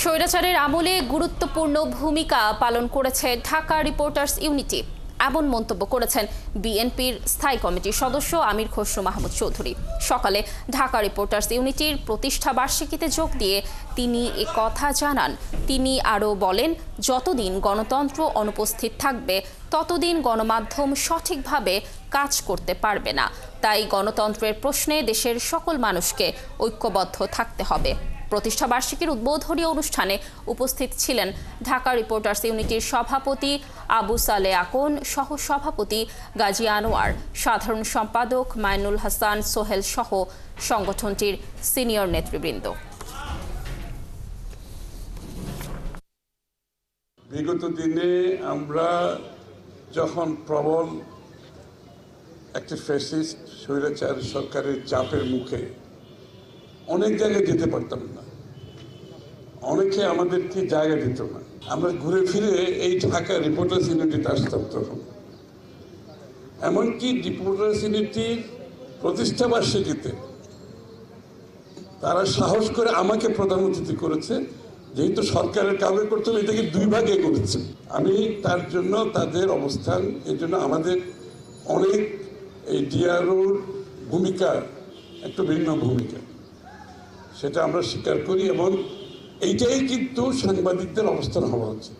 স্বৈরাচারের আমলে গুরুত্বপূর্ণ ভূমিকা পালন করেছে ঢাকা রিপোর্টার্স ইউনিটি, এমন মন্তব্য করেছেন বিএনপির স্থায়ী কমিটির সদস্য আমির খসরু মাহমুদ চৌধুরী। সকালে ঢাকা রিপোর্টার্স ইউনিটির প্রতিষ্ঠা বার্ষিকীতে যোগ দিয়ে তিনি কথা জানান। তিনি আরও বলেন, যতদিন গণতন্ত্র অনুপস্থিত থাকবে ততদিন গণমাধ্যম সঠিকভাবে কাজ করতে পারবে না। তাই গণতন্ত্রের প্রশ্নে দেশের সকল মানুষকে ঐক্যবদ্ধ থাকতে হবে। প্রতিষ্ঠা বার্ষিকীর উদ্বোধনী অনুষ্ঠানে উপস্থিত ছিলেন ঢাকা রিপোর্টার্স ইউনিটির সভাপতি আবু সালে আকন, সহ সভাপতি গাজী আনোয়ার, সাধারণ সম্পাদক মাইনুল হাসান সোহেল সহ সংগঠনটির সিনিয়র নেতৃবৃন্দ। বিগত দিনে আমরা যখন প্রবল একটি ফ্যাসিস্ট স্বৈরাচার সরকারের চাপের মুখে অনেক জায়গায় যেতে পারতাম না, অনেকে আমাদেরকে জায়গা দিত না, আমরা ঘুরে ফিরে এই ঢাকা রিপোর্টার্স ইউনিটিতে আসতাম। তখন এমনকি রিপোর্টার্স ইউনিটির প্রতিষ্ঠা বার্ষিকীতে তারা সাহস করে আমাকে প্রধান অতিথি করেছে, যেহেতু সরকারের কাজ করতে হবে, এটাকে দুই ভাগে করেছে। আমি তার জন্য তাদের অবস্থান, এর জন্য আমাদের অনেক এই ডিআরওর ভূমিকা একটু ভিন্ন ভূমিকা, সেটা আমরা স্বীকার করি এবং এইটাই কিন্তু সাংবাদিকদের অবস্থান হওয়া উচিত।